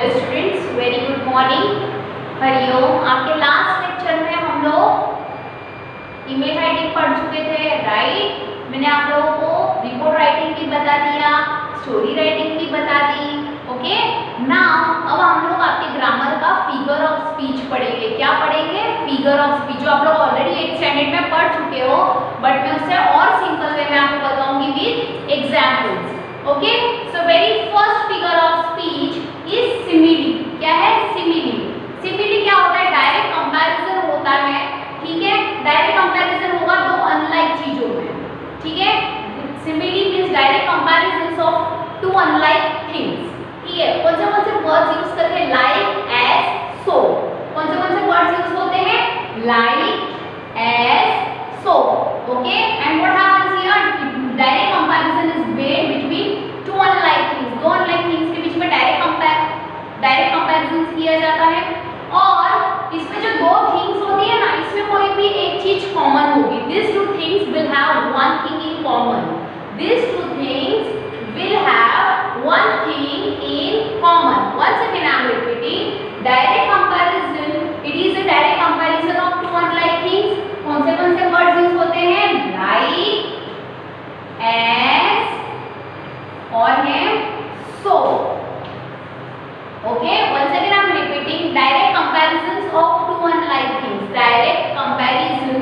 Dear students, very good morning, हरिओम। आपके last lecture में हम लोग ईमेल राइटिंग पढ़ चुके थे, राइट। मैंने आप लोगों को रिपोर्ट राइटिंग भी बता दिया, स्टोरी राइटिंग भी बता दी, ओके। नाउ अब हम लोग आपके ग्रामर का फिगर ऑफ स्पीच पढ़ेंगे। क्या पढ़ेंगे? फिगर ऑफ स्पीच, जो आप लोग ऑलरेडी 8th स्टैंडर्ड में पढ़ चुके हो, बट मैं उससे और सिंपल वे में आपको बताऊंगी with examples, okay. So very first figure of speech is simile. क्या है? सिमिली। सिमिली क्या होता है? डायरेक्ट कंपैरिजन होता है, ठीक है। डायरेक्ट कंपैरिजन होगा दो अनलाइक चीजों में, ठीक है। Simile means direct comparison of two unlike things, ठीक है। कौन से वर्ड्स यूज करते हैं? Like, as, so. कौन से वर्ड्स यूज होते हैं? Like, as, so, okay. And what happens here? Direct comparison is made between two unlike things. दो अनलाइक थिंग्स के बीच में डायरेक्ट कंपैरिजन किया जाता है। और इसमें जो दो थिंग्स होती है ना, इसमें कोई भी एक चीज कॉमन होगी। This two things will have one thing in common. This two things will have one thing in common. Once again I am repeating, direct comparison, it is a direct comparison of two unlike things. कौन से words use होते हैं? Like, as और है so. Okay, once again I am repeating, direct comparisons of two unlike things. Direct comparison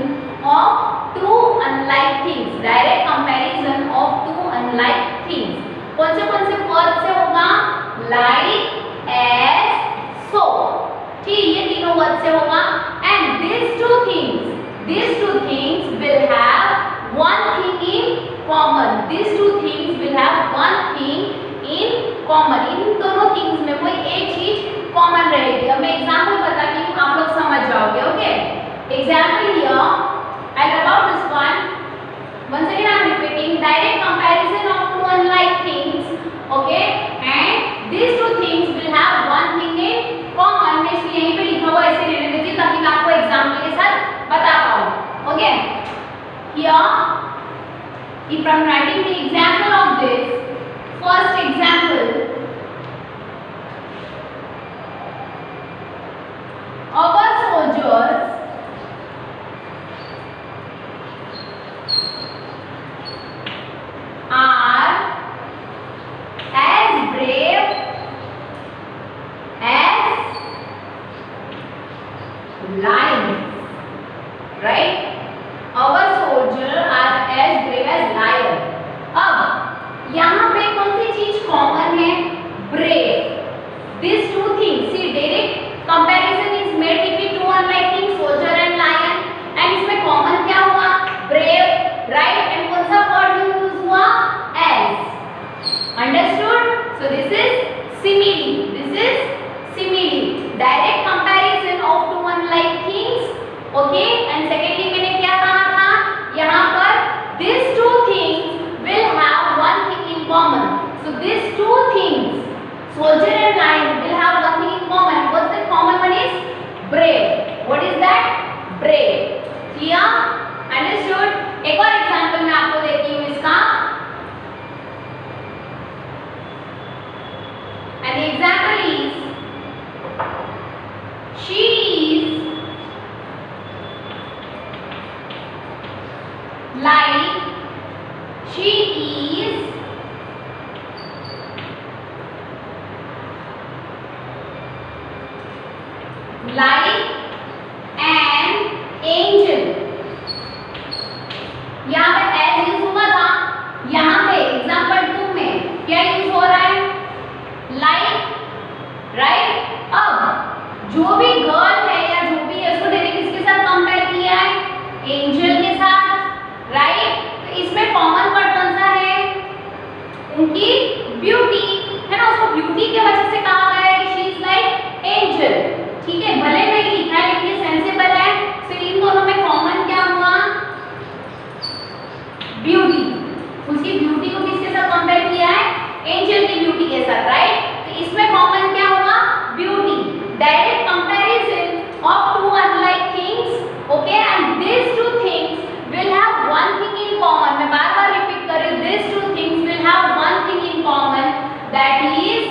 of two unlike things. Direct comparison of two unlike things. कौन से word से होगा? लाइक, एज, सो, ठीक, ये तीनों वर्ड से होगा। And this two things will have one thing in common. This two things will have one thing in common. इन दोनों थिंग्स में कोई एक चीज कॉमन रहेगी। अब मैं एग्जांपल बताती हूँ, आप लोग समझ जाओगे, okay. Example here, I learn about this one. Once again I am repeating, direct comparison of two unlike things, okay, and these two things will have one thing in common. मैं इसलिए यहीं पे लिखा हुआ ऐसे लेने देती हूँ ताकि मैं आपको एग्जाम्पल के साथ बता पाऊँ, okay. Here, if I am writing the example of this, first example, our soldiers are as brave as lions, right? Our soldiers are as brave as lion. अब यहाँ पे कौन सी चीज कॉमन है? brave. These two things, see, direct comparison is made between two unlike things, soldier and lion, and इसमें common क्या हुआ? brave, right? and कौन सा word यूज हुआ? as. Understood? So this is simile. This is simile. Direct comparison of two unlike things. Okay? And secondly मैंने क्या कहा था? यहाँ पर these two things will have one thing in common. So these two things, soldier and lion, will have one thing in common. What's the common one is? Brave. What is that? Brave. Clear? Understood? एक और example मैं आपको देती हूँ इसका। And the example is, she is like, she is like an angel. यहाँ पे as use हुआ था, यहाँ पे एग्जाम्पल 2 में क्या यूज हो रहा है? Like, right. अब जो भी गर्ल है या जो भी है, उसको डायरेक्ट किसके साथ कंपेयर किया है? एंजल के साथ, राइट। तो इसमें कॉमन वर्ड कौन सा है? उनकी ब्यूटी, है ना। उसको ब्यूटी की वजह से कहा गया है कि शी इज लाइक एंजल, ठीक है। भले नहीं लिखा है लेकिन ये सेंसिबल है। तो इन दोनों में कॉमन क्या हुआ? ब्यूटी। उसकी ब्यूटी को किसके साथ कंपेयर किया है? एंजल की ब्यूटी के साथ, राइट। तो इसमें कॉमन क्या हुआ? Beauty. Direct comparison of two unlike things, okay, and this two things will have one thing in common. मैं बार-बार रिपीट कर रही हूँ, this two things will have one thing in common, that is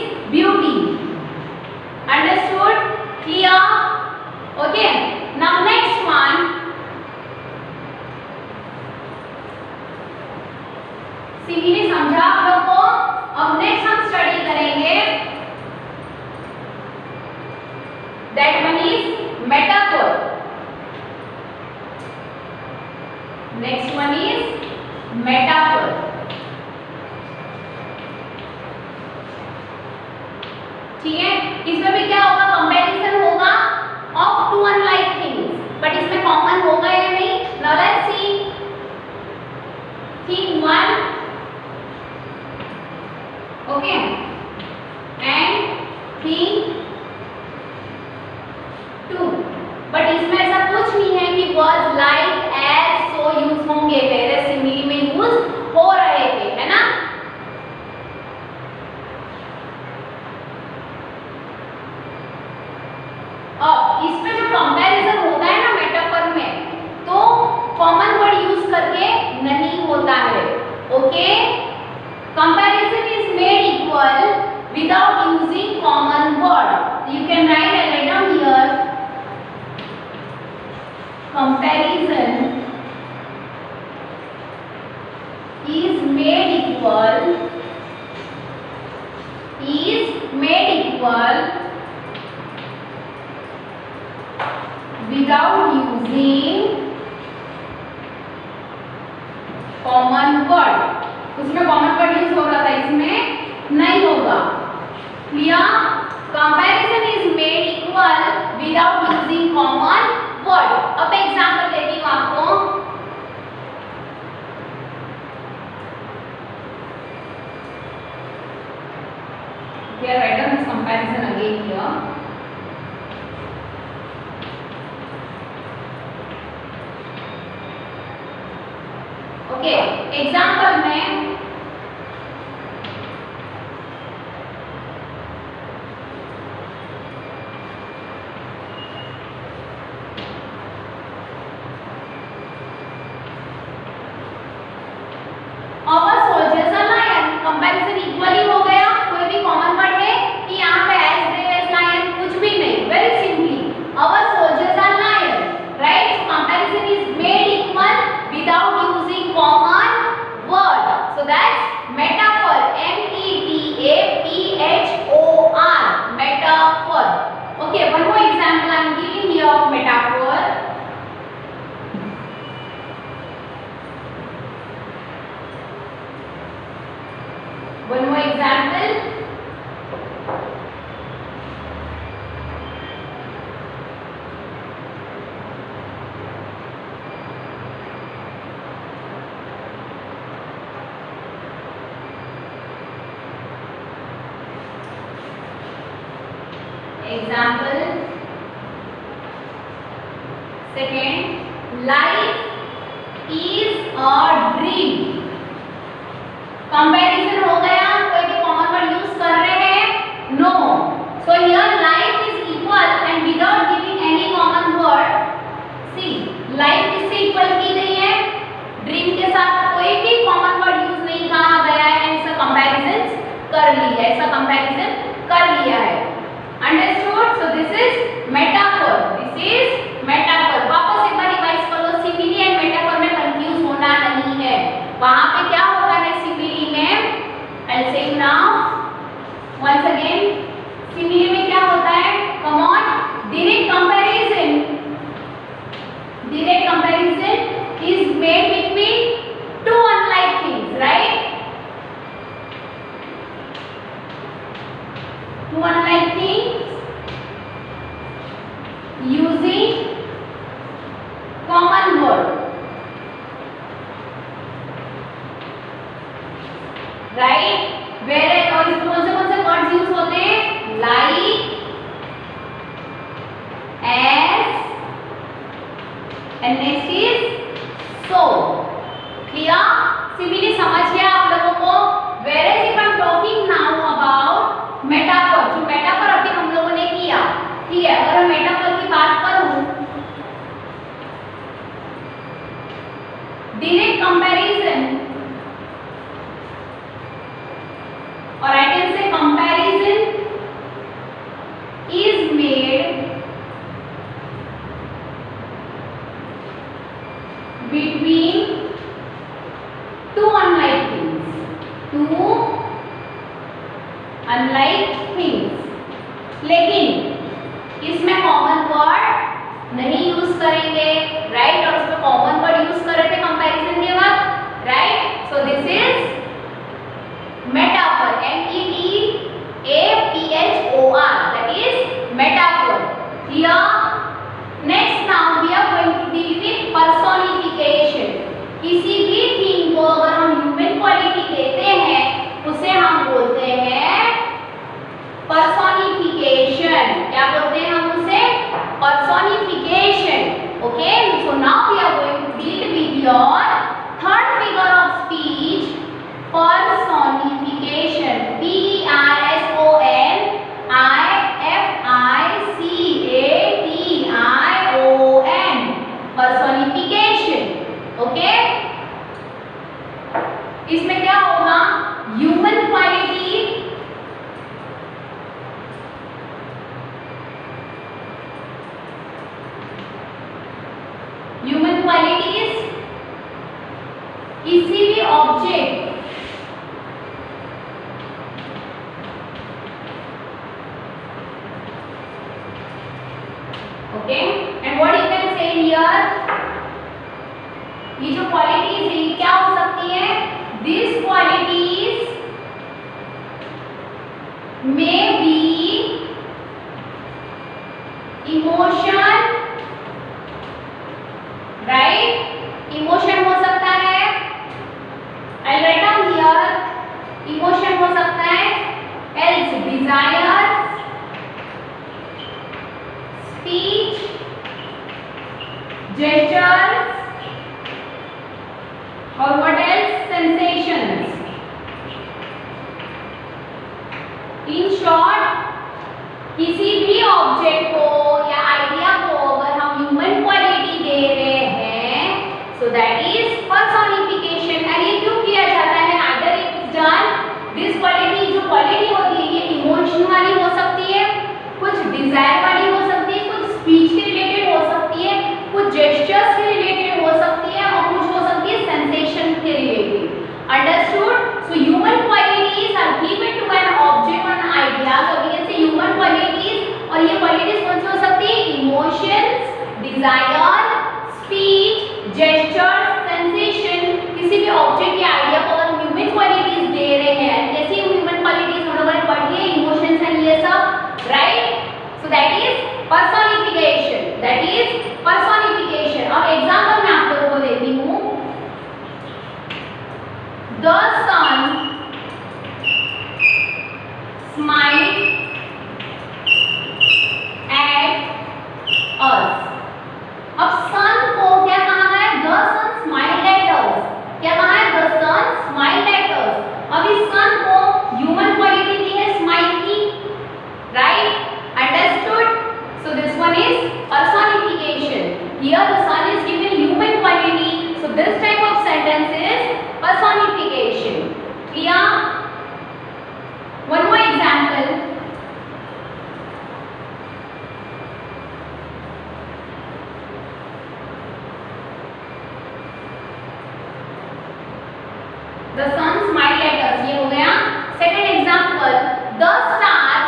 ठीक है, इसमें भी क्या होगा, कंपैरिजन होगा of two unlike things, but इसमें कॉमन होगा या नहीं. Now let's see thing 1, okay, and thing 2. But इसमें ऐसा कुछ नहीं है कि वर्ड्स लाइक, एज, सो यूज होंगे, वेयर सिमिली में यूज हो रहे थे, है ना. अब इसमें जो कंपैरिजन होता है ना मेटाफर में, तो कॉमन वर्ड यूज करके नहीं होता है. Okay, comparison is made equal without using common word. You can write and down here, comparison is made equal without using common word. उसमें कॉमन वर्ड यूज हो रहा था, इसमें नहीं होगा. Clear, comparison is made equal without using common word. अब example देती हूँ आपको. Here write down this comparison again here. Okay, example में our soldiers are lion. Comparison equally हो गया. कोई भी कॉमन वर्ड है कि यहाँ पे as brave as lion, कुछ भी नहीं. Very simply our soldiers are lion, right? So comparison is made equal without using common word. So that's metaphor. METAPHOR, metaphor. Okay, one more example I am giving here of metaphor. One more example. Example second, life is a dream. Comparison हो गया. कोई भी common word use कर रहे हैं? No. So here life is equal and without giving any common word. See, life किससे equal की गई है? ड्रीम के साथ कोई भी कॉमन वर्ड यूज नहीं कहा गया है. इसका कंपैरिजन कर लिया है, इसका कंपैरिजन कर लिया है. Understood? So this is metaphor. This is metaphor. वापस एक बार रिवाइज कर लो. सिमिली एंड मेटाफर में कंफ्यूज होना नहीं है. वहां पे क्या होता है सिमिली में? I'll say now once again. Simile में क्या होता है? Come on, direct comparison. Direct comparison is made between two unlike things, right? Two unlike things using common word. Right, where और इसमें कौन से वर्ड्स यूज होते हैं? Like, as, and next is so. Clear? Simile समझ गया आप लोगों को? Where is if I am talking now about metaphor. जो मेटाफर अभी हम लोगों ने किया, ठीक है, अगर मैं मेटाफर की बात करूं, direct comparison, or I can say comparison is made between two unlike things. Two unlike things. लेकिन इसमें कॉमन वर्ड नहीं यूज करेंगे, राइट? और उसमें कॉमन वर्ड यूज कर रहे थे कंपैरिजन के वक्त, right? So this is metaphor. METAPHOR. your third figure of speech, personification. personification. personification. Okay, इसमें क्या होगा? ह्यूमन क्वालिटी, ह्यूमन क्वालिटीज किसी भी object, okay, and what you can say here, ये जो क्वालिटीज है ये क्या हो सकती है? This qualities may be emotion, right, emotion हो सकता है, आई राइट डाउन हियर, इमोशन हो सकता है, एल्स डिजायर, स्पीच, जेस्चर्स, और what else? Sensations. In short, किसी भी ऑब्जेक्ट को या आइडिया को अगर हम ह्यूमन क्वालिटी दे रहे हैं, so that is personification. And ये क्यों किया जाता है? Either it's done, this quality, जो क्वालिटी होती है ये इमोशन वाली हो सकती है, कुछ डिजायर वाली हो सकती है, कुछ स्पीच के रिलेटेड हो सकती है, कुछ जेस्चर्स के रिलेटेड हो सकती है, और कुछ हो सकती है सेंसेशन के related. Understood? So human qualities are given to an object और आइडियाज, और we can say human qualities, और ये क्वालिटीज कौन सी हो सकती है? Emotions, desire, speech, gestures, sensation. किसी भी ऑब्जेक्ट या आइडिया को अगर ह्यूमन क्वालिटीज दे रहे हैं, जैसे ह्यूमन क्वालिटीज हम लोगों ने पढ़ लिए, इमोशंस एंड ये सब, right? So that is personification, that is personification. अब एग्जांपल मैं आप लोगों को देती हूँ. The sun smiled at us. अब sun को क्या कहा है? The sun smiled at us. क्या कहा है? The sun smiled at us. अब इस sun को human quality दी है smile की, right? Understood? So this one is personification. Here the sun is given human quality. So this type of sentence is personification. Clear? One more example. The sun smiled at us. ये हो गया. Second example. The stars.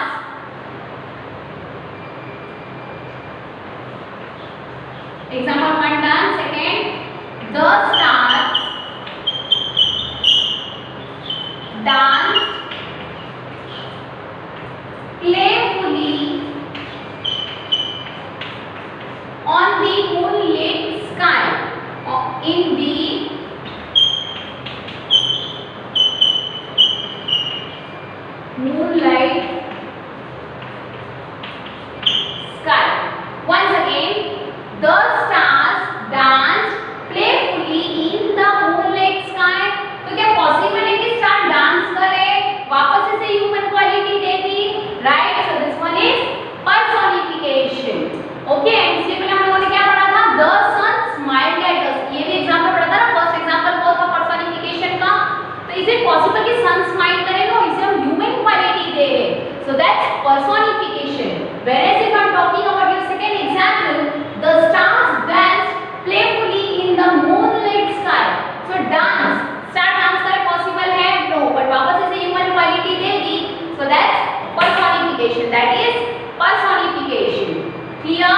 Example one done. Second. The stars danced playfully on the moonlit sky. In the moonlight sky. Once again, the stars danced playfully in the moonlit sky. तो क्या possible है कि star dance करे, वापस इसे human quality दे दी, right? So this one is personification. Okay, इससे पहले हम लोगों ने क्या पढ़ा था? The sun smiled at us. ये भी एग्जांपल पढ़ा था ना, फर्स्ट एग्जांपल वो था पर्सोनिफिकेशन का. तो इज इट पॉसिबल कि सन स्माइल करे? नो, इसे हम ह्यूमन क्वालिटी दे रहे हैं. So that's personification. Whereas if I'm talking about your second example, the stars danced playfully in the moonlit sky. So dance, star dance करे possible है? No, but वापस इसे human quality देगी. So that's personification. That is personification. Clear?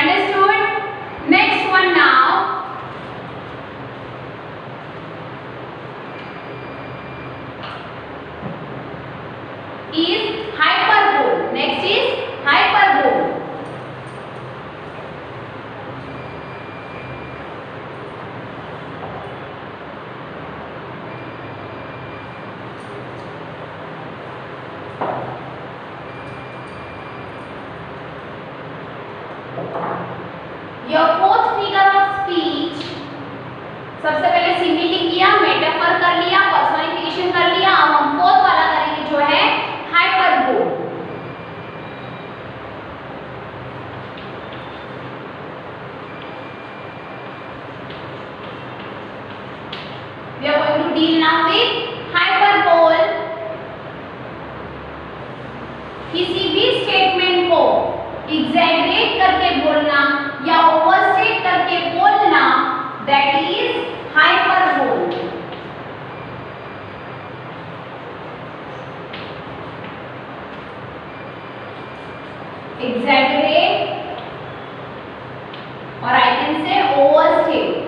Understood? Next one now. Is hyperbole. Next is hyperbole. Your fourth figure of किसी भी statement को exaggerate करके बोलना या ओवरस्टेट करके बोलना, दैट इज हाइपरबोल। एग्जैगरेट और आई कैन से ओवरस्टेट।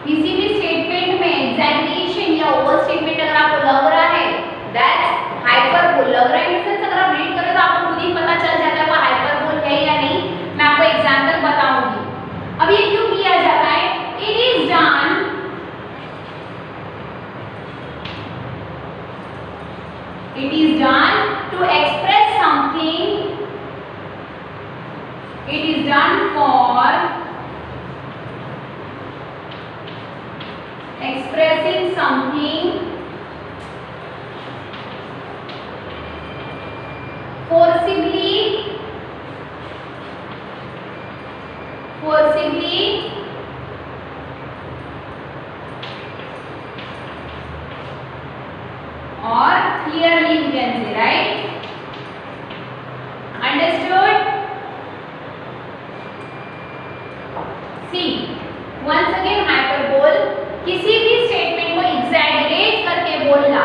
किसी भी स्टेटमेंट में एग्जैगरेशन या ओवरस्टेटमेंट अगर आपको लग रहा है, दैट्स हाइपरबोल। लग रहा है इन सेंस अगर आप रीड करें तो आपको खुद ही पता चल जाता है वो हाइपरबोल है या नहीं। मैं आपको एग्जांपल बताऊंगी। अब ये क्यों किया जाता है? It is done to express something. It is done for expressing something forcibly or clearly, you can say, right? Understood? See, once again hyperbole, किसी भी स्टेटमेंट को एग्जैगरेट करके बोलना।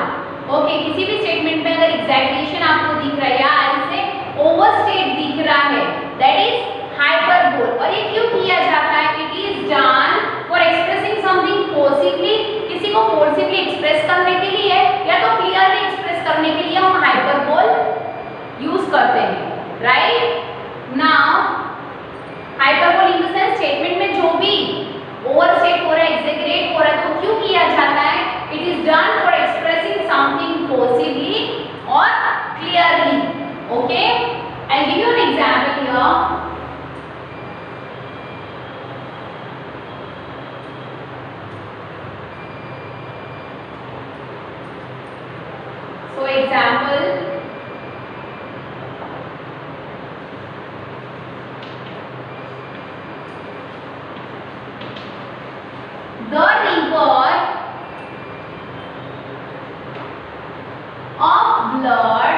ओके, किसी भी स्टेटमेंट में अगर एग्जैगरेशन आपको दिख रहा है या ऐसे ओवरस्टेट दिख रहा है, दैट इज हाइपरबोल। और ये क्यों किया जाता है? It is done for expressing something forcibly, किसी को फोर्सिबली एक्सप्रेस करने के लिए या तो क्लियरली एक्सप्रेस करने के लिए हम हाइपरबोल यूज करते हैं, right? Now hyperbole in the sense statement में जो भी ओवरस्टेट हो रहा है, एक्सैगरेट हो रहा है, तो क्यों किया जाता है? It is done for expressing something forcibly और clearly. Okay, I give you an example here. So example, the river of blood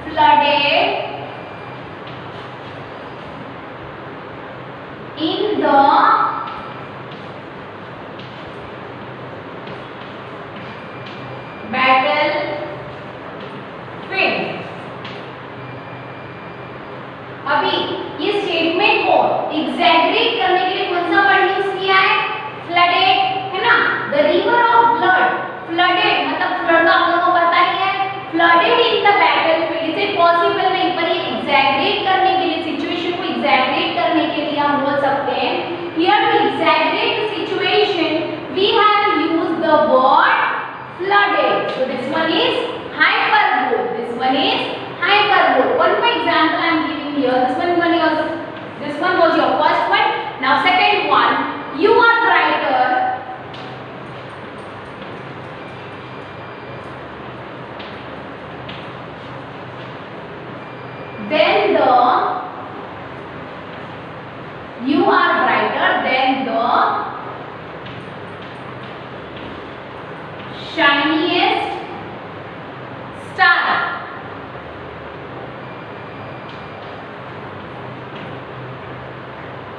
flooded in the battle field. अभी ये स्टेटमेंट को एग्जैगरेट करने के लिए कौन सा वर्ड यूज किया है? फ्लडेड, है ना? The river of blood, flooded मतलब फ्लड तो आप लोगों को पता ही है। Flooded in the battle field, इसे पॉसिबल नहीं, पर ये एग्जैगरेट करने के लिए, सिचुएशन को एग्जैगरेट करने के लिए हम बोल सकते हैं, here to exaggerate the situation we have used the word flooded. So this one is hyperbole. This one is hyperbole. One more example I am giving here. This one was your first one. Now second one. You are brighter than the. You are brighter than the shiniest star.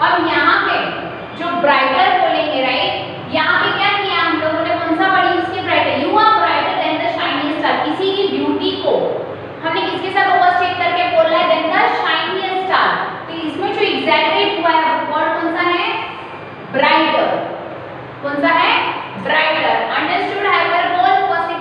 अब यहाँ पे जो brighter बोलेंगे, right? यहाँ पे क्या किया हम लोगों ने? कौन सा वर्ड यूज किया? Brighter. You are brighter than the shiniest star. किसी की ब्यूटी को हमने किसके साथ ओवरस्टेट करके बोला है? Than the shiniest star. तो इसमें जो एग्जैगरेट हुआ है वर्ड कौन सा है? ब्राइटर। कौन सा है? Brighter. Understood hyperbole? First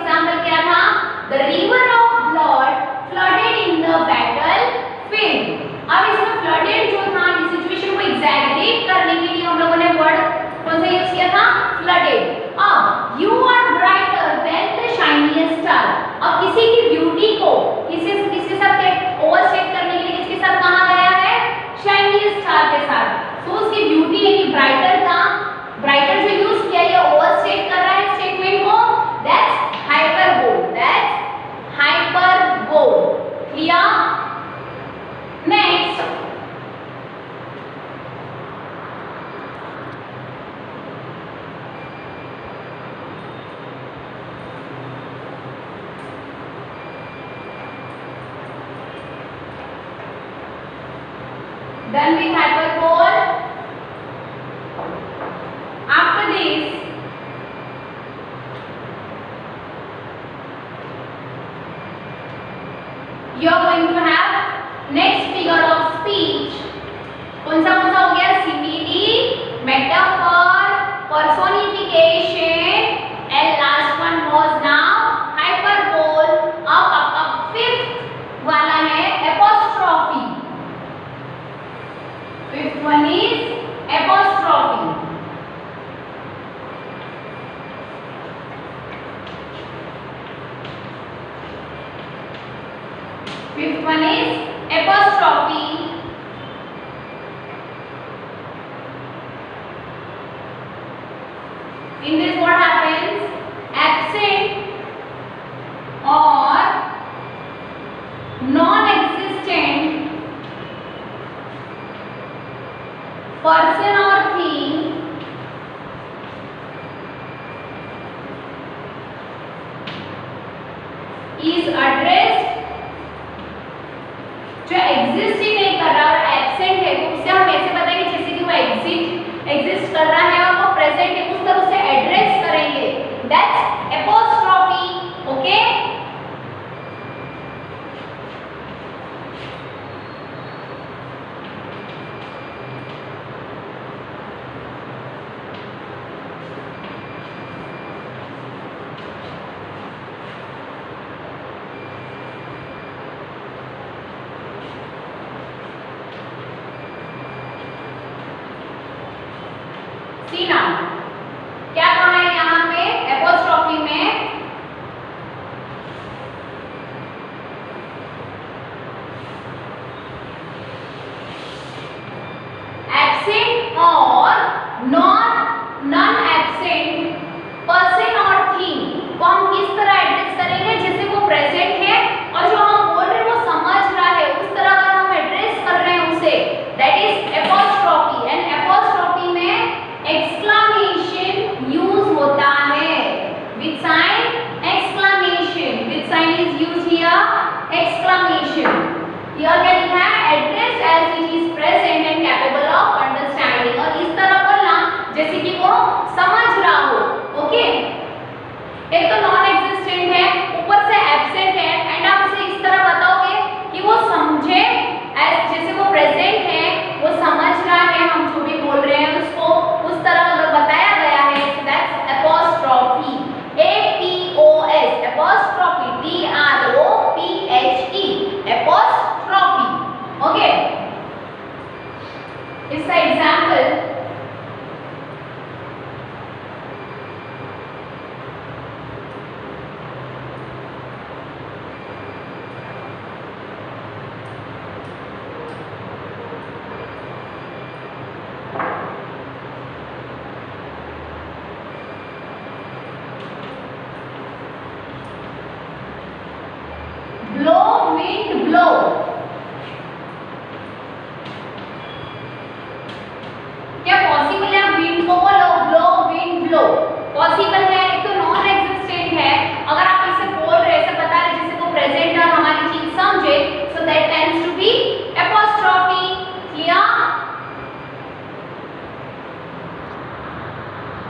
Done with hyperbole. After this, you are going to have next figure of speech. कौन सा हो गया? Simile, metaphor, personification and last one was now hyperbole. अब आपका fifth वाला है apostrophe. Fifth one is apostrophe. Fifth one is apostrophe. In this what happens? Accent or non-existent person or thing is addressed